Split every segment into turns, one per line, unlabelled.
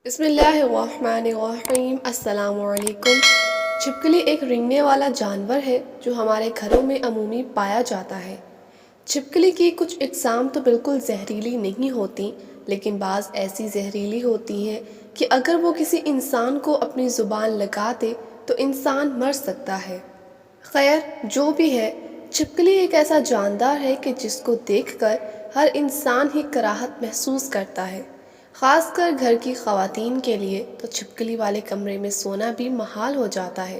بسم اللہ الرحمن الرحیم۔ السلام علیکم۔ چھپکلی ایک رینگنے والا جانور ہے جو ہمارے گھروں میں عمومی پایا جاتا ہے۔ چھپکلی کی کچھ اقسام تو بالکل زہریلی نہیں ہوتی، لیکن بعض ایسی زہریلی ہوتی ہیں کہ اگر وہ کسی انسان کو اپنی زبان لگا دے تو انسان مر سکتا ہے۔ خیر جو بھی ہے، چھپکلی ایک ایسا جاندار ہے کہ جس کو دیکھ کر ہر انسان ہی کراہت محسوس کرتا ہے۔ خاص کر گھر کی خواتین کے لیے تو چھپکلی والے کمرے میں سونا بھی محال ہو جاتا ہے۔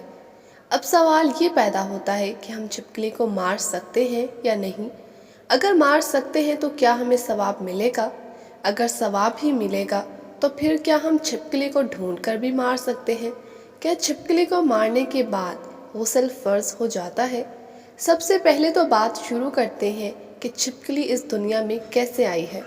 اب سوال یہ پیدا ہوتا ہے کہ ہم چھپکلی کو مار سکتے ہیں یا نہیں؟ اگر مار سکتے ہیں تو کیا ہمیں ثواب ملے گا؟ اگر ثواب ہی ملے گا تو پھر کیا ہم چھپکلی کو ڈھونڈ کر بھی مار سکتے ہیں؟ کیا چھپکلی کو مارنے کے بعد غسل فرض ہو جاتا ہے؟ سب سے پہلے تو بات شروع کرتے ہیں کہ چھپکلی اس دنیا میں کیسے آئی ہے۔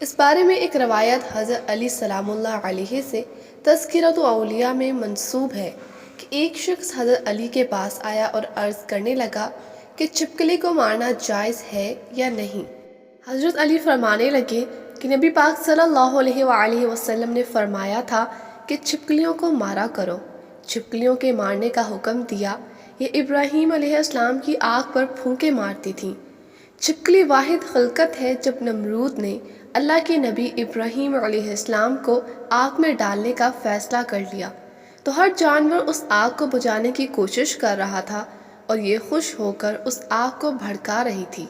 اس بارے میں ایک روایت حضرت علی سلام اللہ علیہ سے تذکرۃ الاولیاء میں منسوب ہے کہ ایک شخص حضرت علی کے پاس آیا اور عرض کرنے لگا کہ چھپکلی کو مارنا جائز ہے یا نہیں۔ حضرت علی فرمانے لگے کہ نبی پاک صلی اللہ علیہ وآلہ وسلم نے فرمایا تھا کہ چھپکلیوں کو مارا کرو۔ چھپکلیوں کے مارنے کا حکم دیا۔ یہ ابراہیم علیہ السلام کی آنکھ پر پھونکے مارتی تھیں۔ چھپکلی واحد خلقت ہے جب نمرود نے اللہ کے نبی ابراہیم علیہ السلام کو آگ میں ڈالنے کا فیصلہ کر لیا تو ہر جانور اس آگ کو بجھانے کی کوشش کر رہا تھا اور یہ خوش ہو کر اس آگ کو بھڑکا رہی تھی۔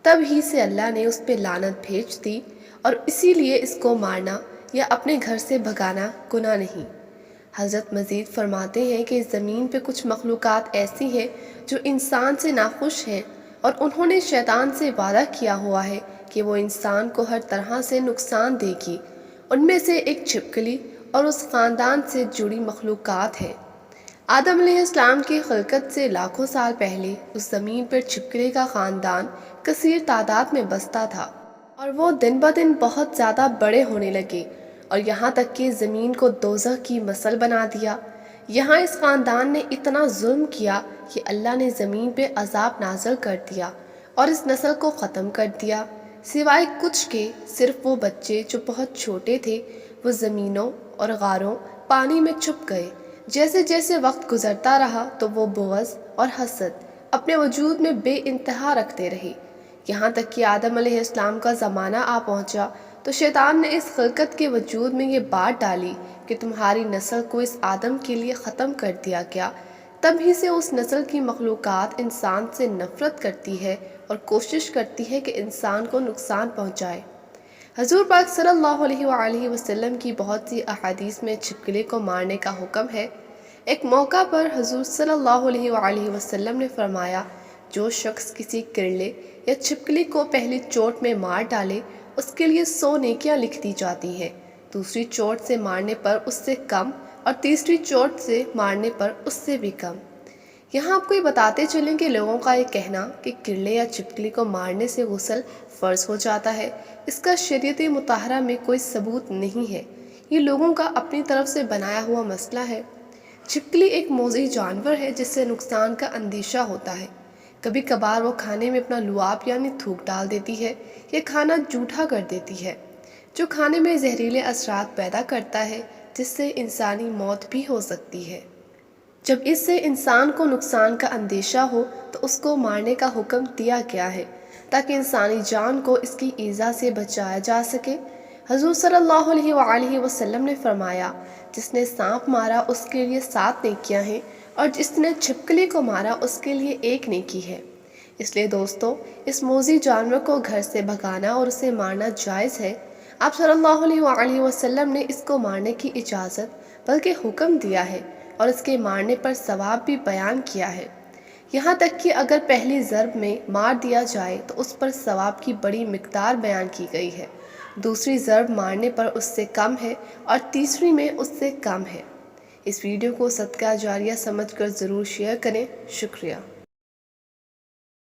تب ہی سے اللہ نے اس پہ لعنت بھیج دی اور اسی لیے اس کو مارنا یا اپنے گھر سے بھگانا گناہ نہیں۔ حضرت مزید فرماتے ہیں کہ زمین پہ کچھ مخلوقات ایسی ہیں جو انسان سے ناخوش ہیں اور انہوں نے شیطان سے وعدہ کیا ہوا ہے کہ وہ انسان کو ہر طرح سے نقصان دے گی۔ ان میں سے ایک چھپکلی اور اس خاندان سے جڑی مخلوقات ہیں۔ آدم علیہ السلام کی خلقت سے لاکھوں سال پہلے اس زمین پر چھپکلی کا خاندان کثیر تعداد میں بستا تھا اور وہ دن بدن بہت زیادہ بڑے ہونے لگے اور یہاں تک کہ زمین کو دوزخ کی مثل بنا دیا۔ یہاں اس خاندان نے اتنا ظلم کیا کہ اللہ نے زمین پہ عذاب نازل کر دیا اور اس نسل کو ختم کر دیا، سوائے کچھ کے۔ صرف وہ بچے جو بہت چھوٹے تھے وہ زمینوں اور غاروں پانی میں چھپ گئے۔ جیسے جیسے وقت گزرتا رہا تو وہ بغض اور حسد اپنے وجود میں بے انتہا رکھتے رہے، یہاں تک کہ آدم علیہ السلام کا زمانہ آ پہنچا تو شیطان نے اس خلقت کے وجود میں یہ بات ڈالی کہ تمہاری نسل کو اس آدم کے لیے ختم کر دیا گیا۔ تب ہی سے اس نسل کی مخلوقات انسان سے نفرت کرتی ہے اور کوشش کرتی ہے کہ انسان کو نقصان پہنچائے۔ حضور پاک صلی اللہ علیہ وآلہ وسلم کی بہت سی احادیث میں چھپکلی کو مارنے کا حکم ہے۔ ایک موقع پر حضور صلی اللہ علیہ وآلہ وسلم نے فرمایا، جو شخص کسی کرلے یا چھپکلی کو پہلی چوٹ میں مار ڈالے اس کے لیے 100 نیکیاں لکھ دی جاتی ہیں، دوسری چوٹ سے مارنے پر اس سے کم اور تیسری چوٹ سے مارنے پر اس سے بھی کم۔ یہاں آپ کو یہ بتاتے چلیں کہ لوگوں کا یہ کہنا کہ کرلے یا چھپکلی کو مارنے سے غسل فرض ہو جاتا ہے، اس کا شریعت مطہرہ میں کوئی ثبوت نہیں ہے، یہ لوگوں کا اپنی طرف سے بنایا ہوا مسئلہ ہے۔ چھپکلی ایک موذی جانور ہے جس سے نقصان کا اندیشہ ہوتا ہے۔ کبھی کبھار وہ کھانے میں اپنا لعاب یعنی تھوک ڈال دیتی ہے یا کھانا جھوٹا کر دیتی ہے، جو کھانے میں زہریلے اثرات پیدا کرتا ہے جس سے انسانی موت بھی ہو سکتی ہے۔ جب اس سے انسان کو نقصان کا اندیشہ ہو تو اس کو مارنے کا حکم دیا گیا ہے تاکہ انسانی جان کو اس کی ایذا سے بچایا جا سکے۔ حضور صلی اللہ علیہ وآلہ وسلم نے فرمایا، جس نے سانپ مارا اس کے لیے 7 نیکیاں ہیں اور جس نے چھپکلی کو مارا اس کے لیے 1 نیکی ہے۔ اس لیے دوستو، اس موذی جانور کو گھر سے بھگانا اور اسے مارنا جائز ہے۔ آپ صلی اللہ علیہ وآلہ وسلم نے اس کو مارنے کی اجازت بلکہ حکم دیا ہے اور اس کے مارنے پر ثواب بھی بیان کیا ہے، یہاں تک کہ اگر پہلی ضرب میں مار دیا جائے تو اس پر ثواب کی بڑی مقدار بیان کی گئی ہے، دوسری ضرب مارنے پر اس سے کم ہے اور تیسری میں اس سے کم ہے۔ اس ویڈیو کو صدقہ جاریہ سمجھ کر ضرور شیئر کریں۔ شکریہ۔